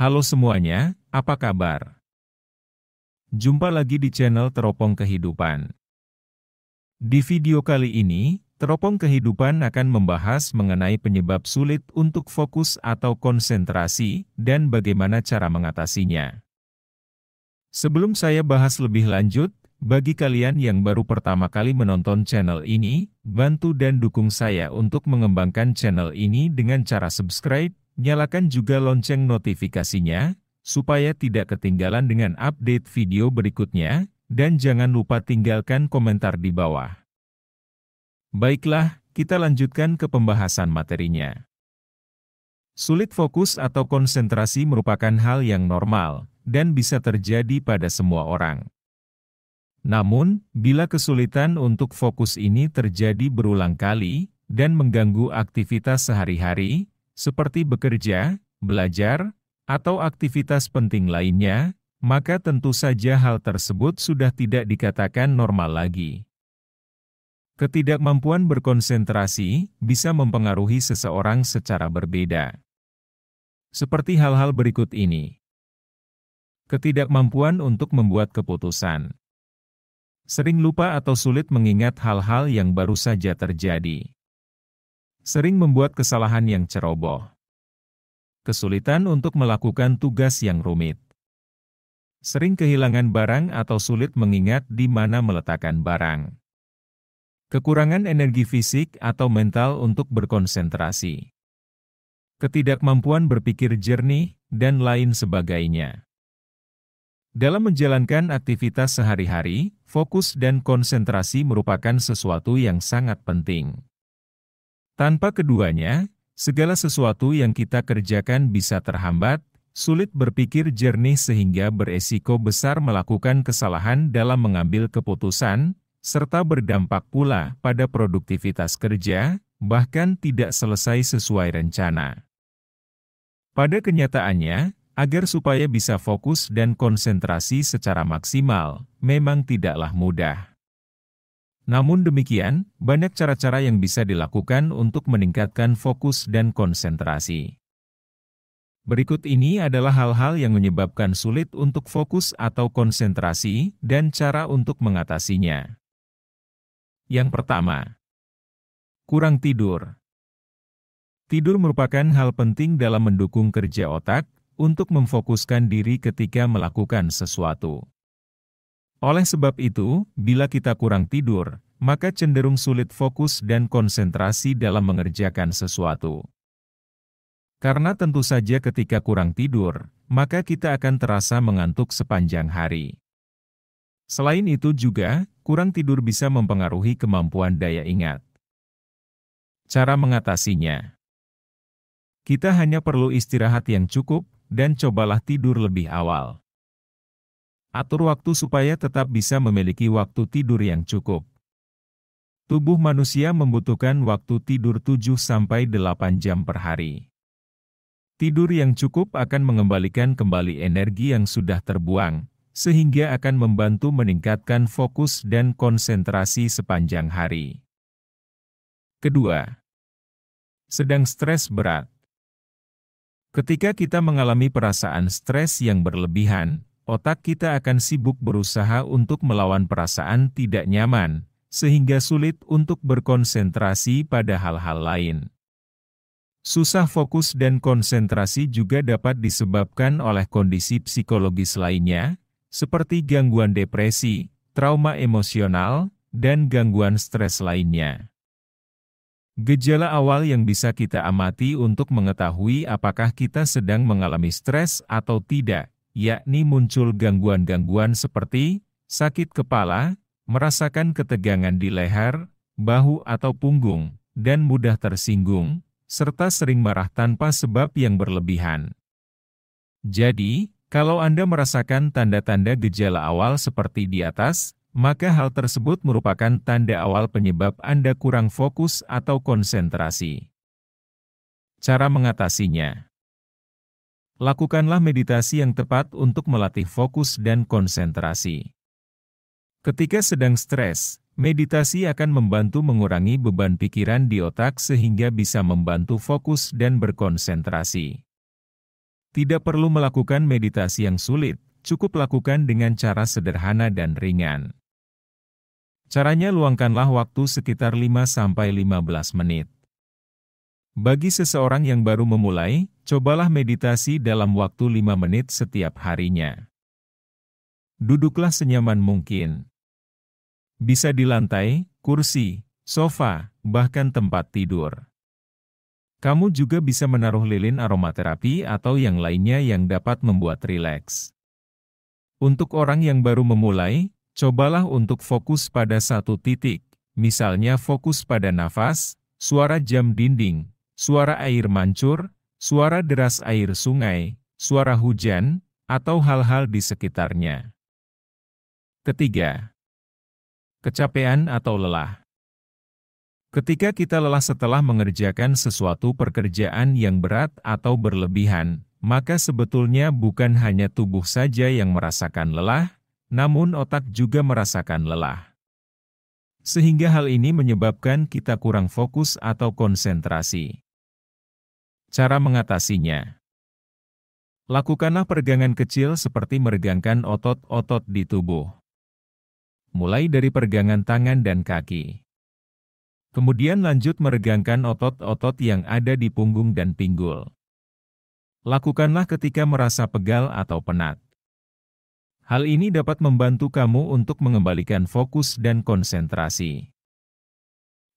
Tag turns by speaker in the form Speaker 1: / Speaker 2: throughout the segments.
Speaker 1: Halo semuanya, apa kabar? Jumpa lagi di channel Teropong Kehidupan. Di video kali ini, Teropong Kehidupan akan membahas mengenai penyebab sulit untuk fokus atau konsentrasi dan bagaimana cara mengatasinya. Sebelum saya bahas lebih lanjut, bagi kalian yang baru pertama kali menonton channel ini, bantu dan dukung saya untuk mengembangkan channel ini dengan cara subscribe, nyalakan juga lonceng notifikasinya, supaya tidak ketinggalan dengan update video berikutnya, dan jangan lupa tinggalkan komentar di bawah. Baiklah, kita lanjutkan ke pembahasan materinya. Sulit fokus atau konsentrasi merupakan hal yang normal, dan bisa terjadi pada semua orang. Namun, bila kesulitan untuk fokus ini terjadi berulang kali, dan mengganggu aktivitas sehari-hari, seperti bekerja, belajar, atau aktivitas penting lainnya, maka tentu saja hal tersebut sudah tidak dikatakan normal lagi. Ketidakmampuan berkonsentrasi bisa mempengaruhi seseorang secara berbeda. Seperti hal-hal berikut ini. Ketidakmampuan untuk membuat keputusan. Sering lupa atau sulit mengingat hal-hal yang baru saja terjadi. Sering membuat kesalahan yang ceroboh. Kesulitan untuk melakukan tugas yang rumit. Sering kehilangan barang atau sulit mengingat di mana meletakkan barang. Kekurangan energi fisik atau mental untuk berkonsentrasi. Ketidakmampuan berpikir jernih, dan lain sebagainya. Dalam menjalankan aktivitas sehari-hari, fokus dan konsentrasi merupakan sesuatu yang sangat penting. Tanpa keduanya, segala sesuatu yang kita kerjakan bisa terhambat, sulit berpikir jernih sehingga beresiko besar melakukan kesalahan dalam mengambil keputusan, serta berdampak pula pada produktivitas kerja, bahkan tidak selesai sesuai rencana. Pada kenyataannya, agar supaya bisa fokus dan konsentrasi secara maksimal, memang tidaklah mudah. Namun demikian, banyak cara-cara yang bisa dilakukan untuk meningkatkan fokus dan konsentrasi. Berikut ini adalah hal-hal yang menyebabkan sulit untuk fokus atau konsentrasi, dan cara untuk mengatasinya. Yang pertama, kurang tidur. Tidur merupakan hal penting dalam mendukung kerja otak, untuk memfokuskan diri ketika melakukan sesuatu. Oleh sebab itu, bila kita kurang tidur, maka cenderung sulit fokus dan konsentrasi dalam mengerjakan sesuatu. Karena tentu saja ketika kurang tidur, maka kita akan terasa mengantuk sepanjang hari. Selain itu juga, kurang tidur bisa mempengaruhi kemampuan daya ingat. Cara mengatasinya. Kita hanya perlu istirahat yang cukup, dan cobalah tidur lebih awal. Atur waktu supaya tetap bisa memiliki waktu tidur yang cukup. Tubuh manusia membutuhkan waktu tidur 7-8 jam per hari. Tidur yang cukup akan mengembalikan kembali energi yang sudah terbuang, sehingga akan membantu meningkatkan fokus dan konsentrasi sepanjang hari. Kedua, sedang stres berat. Ketika kita mengalami perasaan stres yang berlebihan, otak kita akan sibuk berusaha untuk melawan perasaan tidak nyaman, sehingga sulit untuk berkonsentrasi pada hal-hal lain. Susah fokus dan konsentrasi juga dapat disebabkan oleh kondisi psikologis lainnya, seperti gangguan depresi, trauma emosional, dan gangguan stres lainnya. Gejala awal yang bisa kita amati untuk mengetahui apakah kita sedang mengalami stres atau tidak, yakni muncul gangguan-gangguan seperti sakit kepala, merasakan ketegangan di leher, bahu atau punggung, dan mudah tersinggung, serta sering marah tanpa sebab yang berlebihan. Jadi, kalau Anda merasakan tanda-tanda gejala awal seperti di atas, maka hal tersebut merupakan tanda awal penyebab Anda kurang fokus atau konsentrasi. Cara mengatasinya. Lakukanlah meditasi yang tepat untuk melatih fokus dan konsentrasi. Ketika sedang stres, meditasi akan membantu mengurangi beban pikiran di otak sehingga bisa membantu fokus dan berkonsentrasi. Tidak perlu melakukan meditasi yang sulit, cukup lakukan dengan cara sederhana dan ringan. Caranya, luangkanlah waktu sekitar 5-15 menit. Bagi seseorang yang baru memulai, cobalah meditasi dalam waktu 5 menit setiap harinya. Duduklah senyaman mungkin. Bisa di lantai, kursi, sofa, bahkan tempat tidur. Kamu juga bisa menaruh lilin aromaterapi atau yang lainnya yang dapat membuat rileks. Untuk orang yang baru memulai, cobalah untuk fokus pada satu titik, misalnya fokus pada nafas, suara jam dinding, suara air mancur, suara deras air sungai, suara hujan, atau hal-hal di sekitarnya. Ketiga, kecapean atau lelah. Ketika kita lelah setelah mengerjakan sesuatu pekerjaan yang berat atau berlebihan, maka sebetulnya bukan hanya tubuh saja yang merasakan lelah, namun otak juga merasakan lelah. Sehingga hal ini menyebabkan kita kurang fokus atau konsentrasi. Cara mengatasinya. Lakukanlah peregangan kecil seperti meregangkan otot-otot di tubuh. Mulai dari peregangan tangan dan kaki. Kemudian lanjut meregangkan otot-otot yang ada di punggung dan pinggul. Lakukanlah ketika merasa pegal atau penat. Hal ini dapat membantu kamu untuk mengembalikan fokus dan konsentrasi.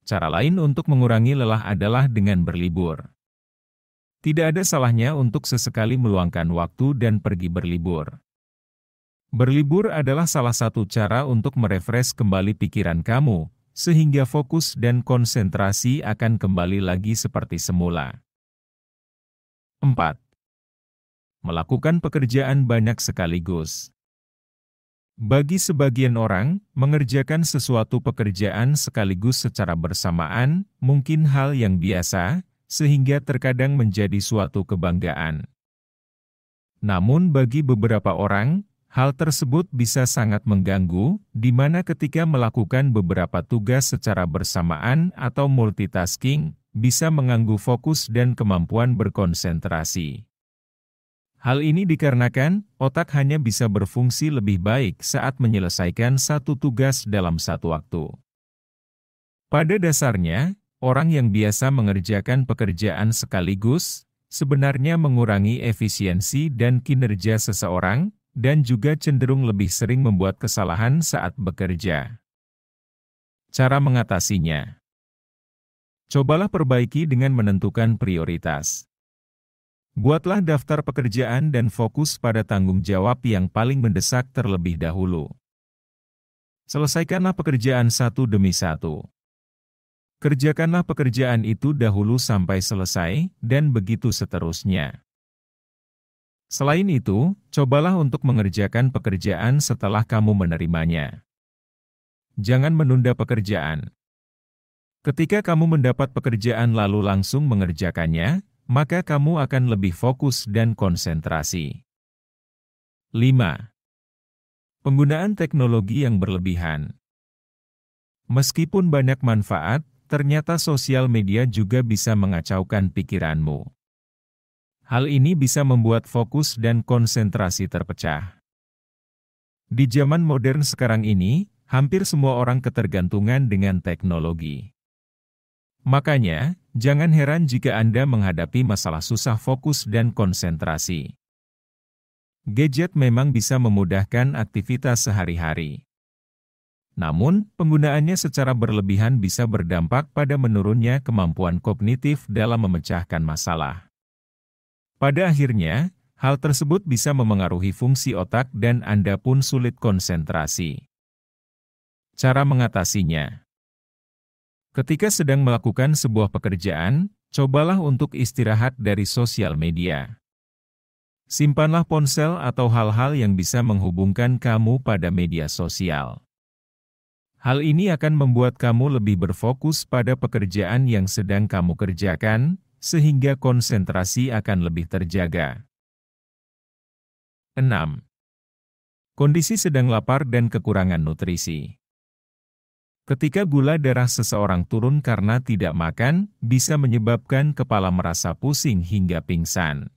Speaker 1: Cara lain untuk mengurangi lelah adalah dengan berlibur. Tidak ada salahnya untuk sesekali meluangkan waktu dan pergi berlibur. Berlibur adalah salah satu cara untuk merefresh kembali pikiran kamu, sehingga fokus dan konsentrasi akan kembali lagi seperti semula. 4. Melakukan pekerjaan banyak sekaligus. Bagi sebagian orang, mengerjakan sesuatu pekerjaan sekaligus secara bersamaan mungkin hal yang biasa, sehingga terkadang menjadi suatu kebanggaan. Namun bagi beberapa orang, hal tersebut bisa sangat mengganggu, di mana ketika melakukan beberapa tugas secara bersamaan atau multitasking, bisa mengganggu fokus dan kemampuan berkonsentrasi. Hal ini dikarenakan, otak hanya bisa berfungsi lebih baik saat menyelesaikan satu tugas dalam satu waktu. Pada dasarnya, orang yang biasa mengerjakan pekerjaan sekaligus, sebenarnya mengurangi efisiensi dan kinerja seseorang, dan juga cenderung lebih sering membuat kesalahan saat bekerja. Cara mengatasinya. Cobalah perbaiki dengan menentukan prioritas. Buatlah daftar pekerjaan dan fokus pada tanggung jawab yang paling mendesak terlebih dahulu. Selesaikanlah pekerjaan satu demi satu. Kerjakanlah pekerjaan itu dahulu sampai selesai, dan begitu seterusnya. Selain itu, cobalah untuk mengerjakan pekerjaan setelah kamu menerimanya. Jangan menunda pekerjaan. Ketika kamu mendapat pekerjaan lalu langsung mengerjakannya, maka kamu akan lebih fokus dan konsentrasi. 5. Penggunaan teknologi yang berlebihan. Meskipun banyak manfaat, ternyata sosial media juga bisa mengacaukan pikiranmu. Hal ini bisa membuat fokus dan konsentrasi terpecah. Di zaman modern sekarang ini, hampir semua orang ketergantungan dengan teknologi. Makanya, jangan heran jika Anda menghadapi masalah susah fokus dan konsentrasi. Gadget memang bisa memudahkan aktivitas sehari-hari. Namun, penggunaannya secara berlebihan bisa berdampak pada menurunnya kemampuan kognitif dalam memecahkan masalah. Pada akhirnya, hal tersebut bisa memengaruhi fungsi otak dan Anda pun sulit konsentrasi. Cara mengatasinya. Ketika sedang melakukan sebuah pekerjaan, cobalah untuk istirahat dari sosial media. Simpanlah ponsel atau hal-hal yang bisa menghubungkan kamu pada media sosial. Hal ini akan membuat kamu lebih berfokus pada pekerjaan yang sedang kamu kerjakan, sehingga konsentrasi akan lebih terjaga. 6. Kondisi sedang lapar dan kekurangan nutrisi. Ketika gula darah seseorang turun karena tidak makan, bisa menyebabkan kepala merasa pusing hingga pingsan.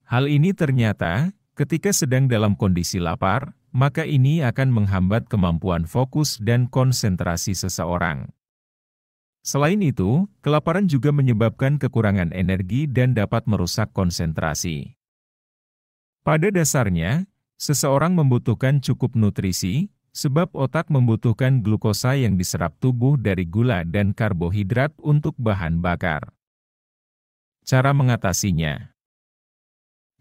Speaker 1: Hal ini ternyata, ketika sedang dalam kondisi lapar, maka ini akan menghambat kemampuan fokus dan konsentrasi seseorang. Selain itu, kelaparan juga menyebabkan kekurangan energi dan dapat merusak konsentrasi. Pada dasarnya, seseorang membutuhkan cukup nutrisi, sebab otak membutuhkan glukosa yang diserap tubuh dari gula dan karbohidrat untuk bahan bakar. Cara mengatasinya: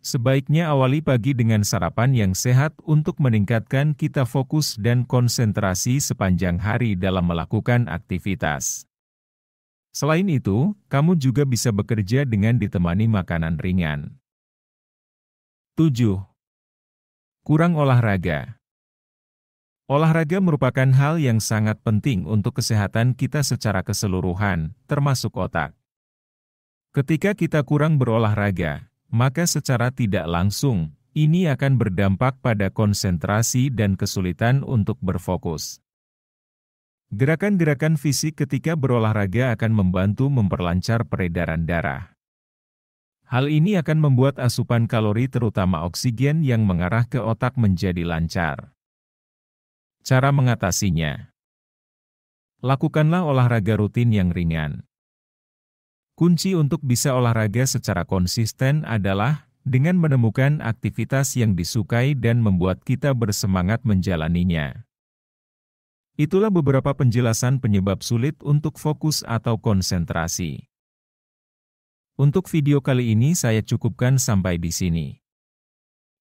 Speaker 1: sebaiknya awali pagi dengan sarapan yang sehat untuk meningkatkan kita fokus dan konsentrasi sepanjang hari dalam melakukan aktivitas. Selain itu, kamu juga bisa bekerja dengan ditemani makanan ringan. 7. Kurang olahraga. Olahraga merupakan hal yang sangat penting untuk kesehatan kita secara keseluruhan, termasuk otak. Ketika kita kurang berolahraga, maka secara tidak langsung, ini akan berdampak pada konsentrasi dan kesulitan untuk berfokus. Gerakan-gerakan fisik ketika berolahraga akan membantu memperlancar peredaran darah. Hal ini akan membuat asupan kalori terutama oksigen yang mengarah ke otak menjadi lancar. Cara mengatasinya: lakukanlah olahraga rutin yang ringan. Kunci untuk bisa olahraga secara konsisten adalah dengan menemukan aktivitas yang disukai dan membuat kita bersemangat menjalaninya. Itulah beberapa penjelasan penyebab sulit untuk fokus atau konsentrasi. Untuk video kali ini saya cukupkan sampai di sini.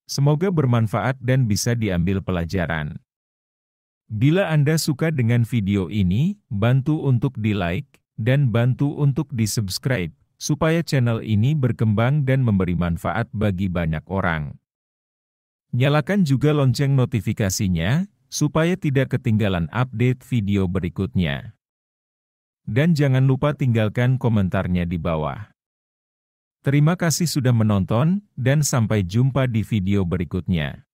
Speaker 1: Semoga bermanfaat dan bisa diambil pelajaran. Bila Anda suka dengan video ini, bantu untuk di-like, dan bantu untuk di-subscribe, supaya channel ini berkembang dan memberi manfaat bagi banyak orang. Nyalakan juga lonceng notifikasinya, supaya tidak ketinggalan update video berikutnya. Dan jangan lupa tinggalkan komentarnya di bawah. Terima kasih sudah menonton, dan sampai jumpa di video berikutnya.